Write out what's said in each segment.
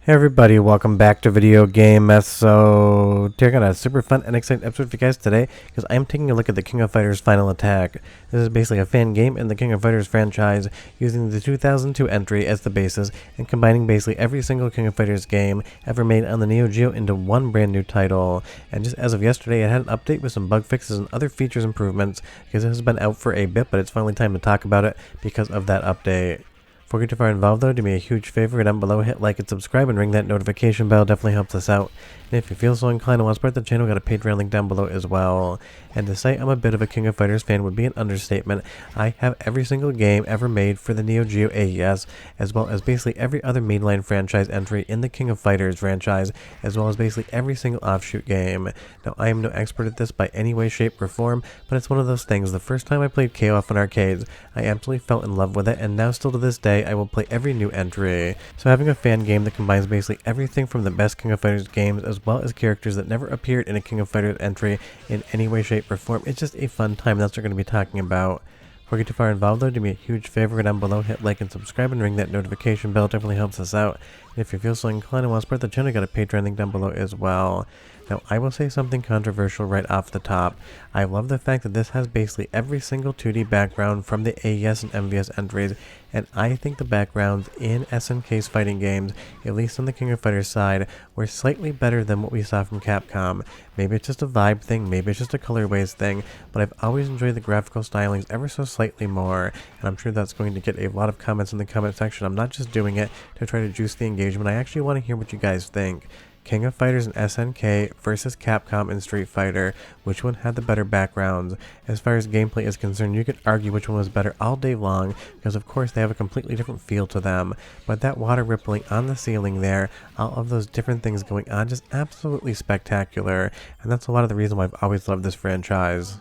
Hey everybody, welcome back to Video Game Mess. So, I got a super fun and exciting episode for you guys today, because I'm taking a look at the King of Fighters Final Attack. This is basically a fan game in the King of Fighters franchise, using the 2002 entry as the basis, and combining basically every single King of Fighters game ever made on the Neo Geo into one brand new title. And just as of yesterday, it had an update with some bug fixes and other features improvements, because it has been out for a bit, but it's finally time to talk about it because of that update. Before we get too far involved though, do me a huge favor down below, hit like and subscribe and ring that notification bell, definitely helps us out. And if you feel so inclined and want to support the channel, got a Patreon link down below as well. And to say I'm a bit of a King of Fighters fan would be an understatement. I have every single game ever made for the Neo Geo AES, as well as basically every other mainline franchise entry in the King of Fighters franchise, as well as basically every single offshoot game. Now I am no expert at this by any way, shape, or form, but it's one of those things. The first time I played KOF in arcades, I absolutely fell in love with it, and now still to this day, I will play every new entry. So having a fan game that combines basically everything from the best King of Fighters games, as well as characters that never appeared in a King of Fighters entry in any way, shape, or form, it's just a fun time. That's what we're going to be talking about. Before we get too far involved though, do me a huge favor down below, hit like and subscribe and ring that notification bell, definitely helps us out. And if you feel so inclined and want to support the channel, got a Patreon link down below as well. Now, I will say something controversial right off the top. I love the fact that this has basically every single 2D background from the AES and MVS entries, and I think the backgrounds in SNK's fighting games, at least on the King of Fighters side, were slightly better than what we saw from Capcom. Maybe it's just a vibe thing, maybe it's just a colorways thing, but I've always enjoyed the graphical stylings ever so slightly more, and I'm sure that's going to get a lot of comments in the comment section. I'm not just doing it to try to juice the engagement, I actually want to hear what you guys think. King of Fighters and SNK versus Capcom and Street Fighter, which one had the better backgrounds? As far as gameplay is concerned, you could argue which one was better all day long, because of course they have a completely different feel to them, but that water rippling on the ceiling there, all of those different things going on, just absolutely spectacular, and that's a lot of the reason why I've always loved this franchise.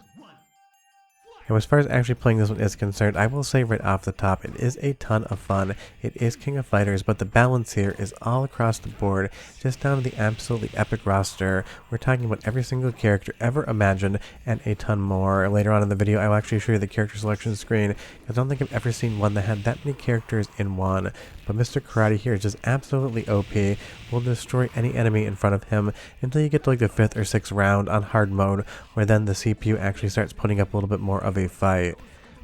And as far as actually playing this one is concerned, I will say right off the top, it is a ton of fun. It is King of Fighters, but the balance here is all across the board, just down to the absolutely epic roster. We're talking about every single character ever imagined, and a ton more. Later on in the video, I will actually show you the character selection screen, because I don't think I've ever seen one that had that many characters in one. But Mr. Karate here is just absolutely OP, will destroy any enemy in front of him until you get to like the 5th or 6th round on hard mode, where then the CPU actually starts putting up a little bit more of a fight.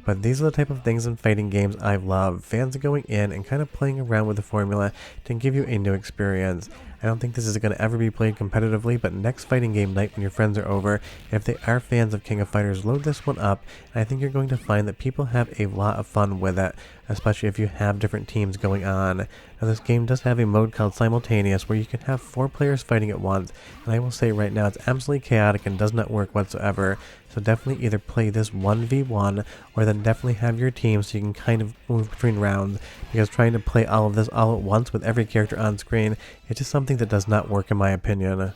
But these are the type of things in fighting games I love. Fans going in and kind of playing around with the formula to give you a new experience. I don't think this is going to ever be played competitively, but next fighting game night when your friends are over, if they are fans of King of Fighters, load this one up, and I think you're going to find that people have a lot of fun with it, especially if you have different teams going on. Now this game does have a mode called Simultaneous, where you can have 4 players fighting at once, and I will say right now it's absolutely chaotic and does not work whatsoever, so definitely either play this 1v1, or then definitely have your team so you can kind of move between rounds, because trying to play all of this all at once with every character on screen, it's just something that does not work in my opinion.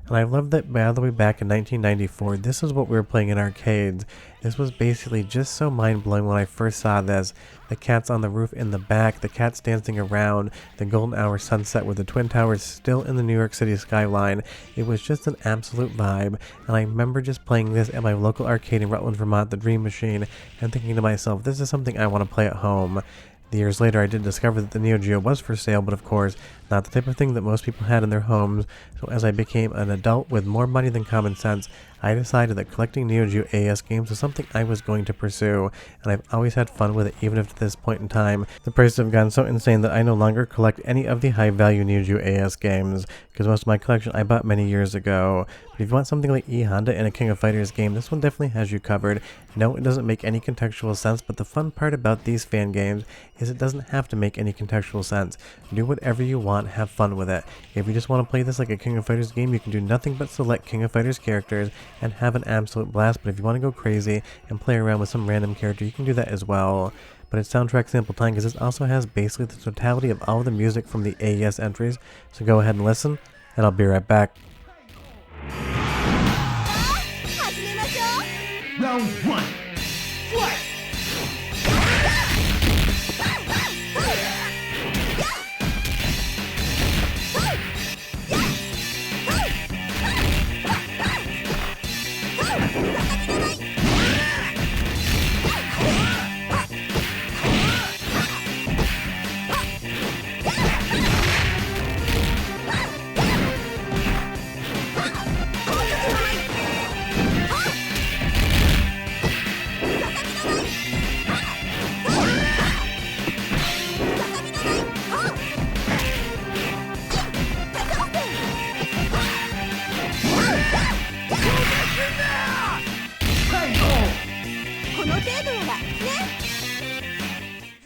And I love that by the way back in 1994, this is what we were playing in arcades. This was basically just so mind-blowing when I first saw this. The cats on the roof in the back, the cats dancing around, the golden hour sunset with the Twin Towers still in the New York City skyline. It was just an absolute vibe, and I remember just playing this at my local arcade in Rutland, Vermont, the Dream Machine, and thinking to myself, this is something I want to play at home. Years later, I did discover that the Neo Geo was for sale, but of course, not the type of thing that most people had in their homes, so as I became an adult with more money than common sense, I decided that collecting Neo Geo AES games was something I was going to pursue, and I've always had fun with it, even if at this point in time, the prices have gone so insane that I no longer collect any of the high-value Neo Geo AES games, because most of my collection I bought many years ago. But if you want something like E-Honda in a King of Fighters game, this one definitely has you covered. No, it doesn't make any contextual sense, but the fun part about these fan games is it doesn't have to make any contextual sense. Do whatever you want, have fun with it. If you just want to play this like a King of Fighters game, you can do nothing but select King of Fighters characters and have an absolute blast, but if you want to go crazy and play around with some random character, you can do that as well. But it's soundtrack sample time, because this also has basically the totality of all the music from the AES entries, so go ahead and listen, and I'll be right back. Round 1, fight!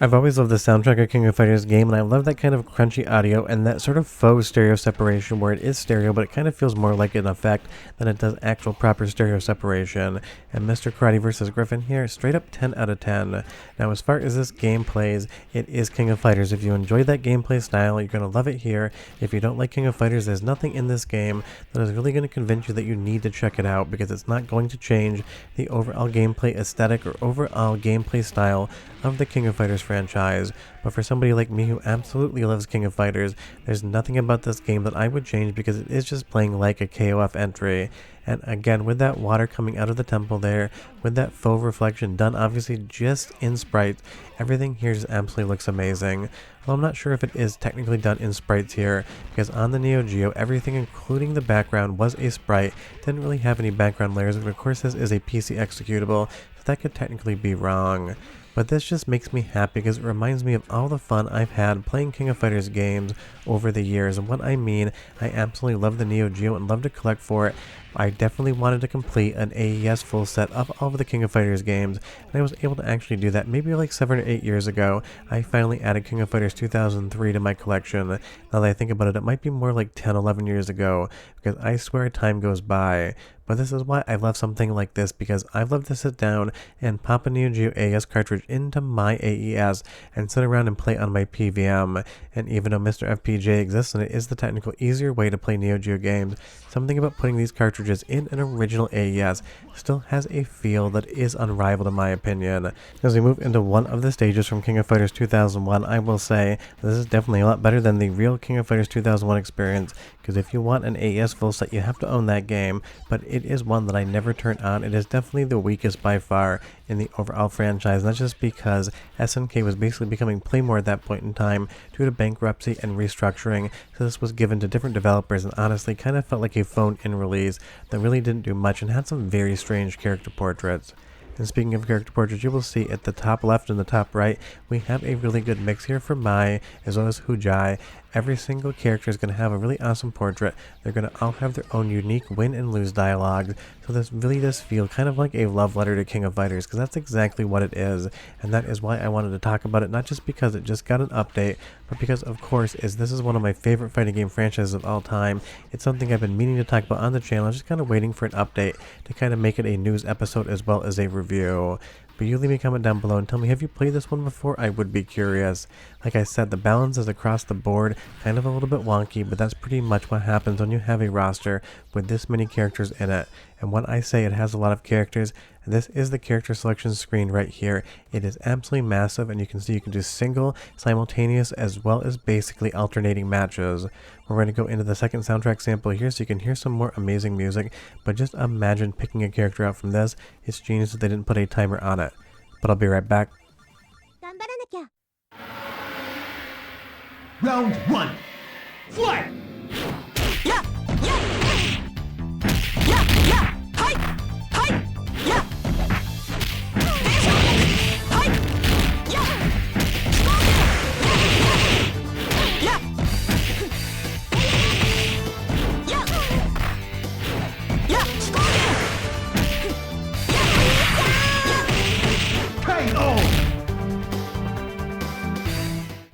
I've always loved the soundtrack of King of Fighters game, and I love that kind of crunchy audio and that sort of faux stereo separation where it is stereo, but it kind of feels more like an effect than it does actual proper stereo separation. And Mr. Karate vs. Griffin here, straight up 10 out of 10. Now, as far as this game plays, it is King of Fighters. If you enjoy that gameplay style, you're going to love it here. If you don't like King of Fighters, there's nothing in this game that is really going to convince you that you need to check it out, because it's not going to change the overall gameplay aesthetic or overall gameplay style of the King of Fighters franchise. But for somebody like me who absolutely loves King of Fighters, there's nothing about this game that I would change, because it is just playing like a KOF entry. And again, with that water coming out of the temple there, with that faux reflection done obviously just in sprite, everything here just absolutely looks amazing. Well, I'm not sure if it is technically done in sprites here, because on the Neo Geo, everything including the background was a sprite, didn't really have any background layers, but of course this is a PC executable, so that could technically be wrong. But this just makes me happy because it reminds me of all the fun I've had playing King of Fighters games over the years. And what I mean, I absolutely love the Neo Geo and love to collect for it. I definitely wanted to complete an AES full set of all of the King of Fighters games, and I was able to actually do that maybe like 7 or 8 years ago. I finally added King of Fighters 2003 to my collection. Now that I think about it, it might be more like 10, 11 years ago, because I swear time goes by. But this is why I love something like this, because I love to sit down and pop a Neo Geo AES cartridge into my AES and sit around and play on my PVM. And even though Mr. FPJ exists and it is the technical easier way to play Neo Geo games, something about putting these cartridges in an original AES still has a feel that is unrivaled in my opinion. As we move into one of the stages from King of Fighters 2001, I will say this is definitely a lot better than the real King of Fighters 2001 experience, because if you want an AES full set, you have to own that game, but it is one that I never turn on. It is definitely the weakest by far in the overall franchise, and that's just because SNK was basically becoming Playmore at that point in time due to bankruptcy and restructuring, so this was given to different developers and honestly kind of felt like a phone-in release that really didn't do much and had some very strange character portraits. And speaking of character portraits, you will see at the top left and the top right, we have a really good mix here for Mai as well as Hujai. Every single character is going to have a really awesome portrait. They're going to all have their own unique win and lose dialogues. So this really does feel kind of like a love letter to King of Fighters, because that's exactly what it is. And that is why I wanted to talk about it, not just because it just got an update, but because of course this is one of my favorite fighting game franchises of all time. It's something I've been meaning to talk about on the channel, just kind of waiting for an update to kind of make it a news episode as well as a review. But you leave me a comment down below and tell me, have you played this one before? I would be curious. Like I said, the balance is across the board, kind of a little bit wonky, but that's pretty much what happens when you have a roster with this many characters in it. And when I say it has a lot of characters, this is the character selection screen right here. It is absolutely massive, and you can see you can do single, simultaneous, as well as basically alternating matches. We're going to go into the second soundtrack sample here so you can hear some more amazing music, but just imagine picking a character out from this. It's genius that they didn't put a timer on it. But I'll be right back. Round one. Fight!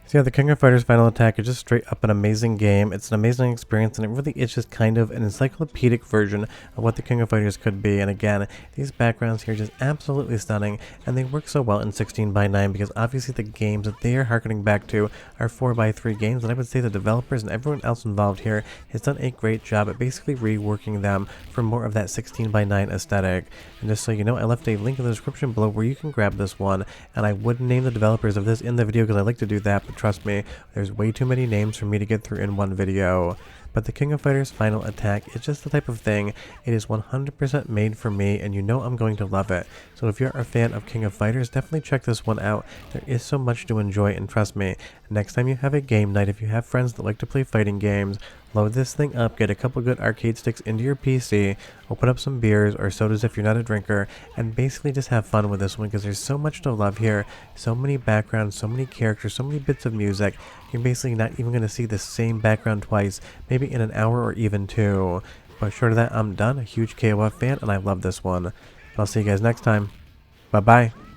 So yeah, the King of Fighters Final Attack is just straight up an amazing game. It's an amazing experience, and it really is just kind of an encyclopedic version of what the King of Fighters could be. And again, these backgrounds here are just absolutely stunning, and they work so well in 16:9 because obviously the games that they are harkening back to are 4:3 games, and I would say the developers and everyone else involved here has done a great job at basically reworking them for more of that 16:9 aesthetic. And just so you know, I left a link in the description below where you can grab this one, and I would name the developers of this in the video because I like to do that, but trust me, there's way too many names for me to get through in one video. But the King of Fighters Final Attack is just the type of thing, it is 100% made for me, and you know I'm going to love it. So if you're a fan of King of Fighters, definitely check this one out. There is so much to enjoy, and trust me, next time you have a game night, if you have friends that like to play fighting games, load this thing up, get a couple good arcade sticks into your PC, open up some beers or sodas if you're not a drinker, and basically just have fun with this one because there's so much to love here, so many backgrounds, so many characters, so many bits of music. You're basically not even going to see the same background twice, maybe in an hour or even two. But short of that, I'm done, a huge KOF fan, and I love this one. But I'll see you guys next time. Bye bye.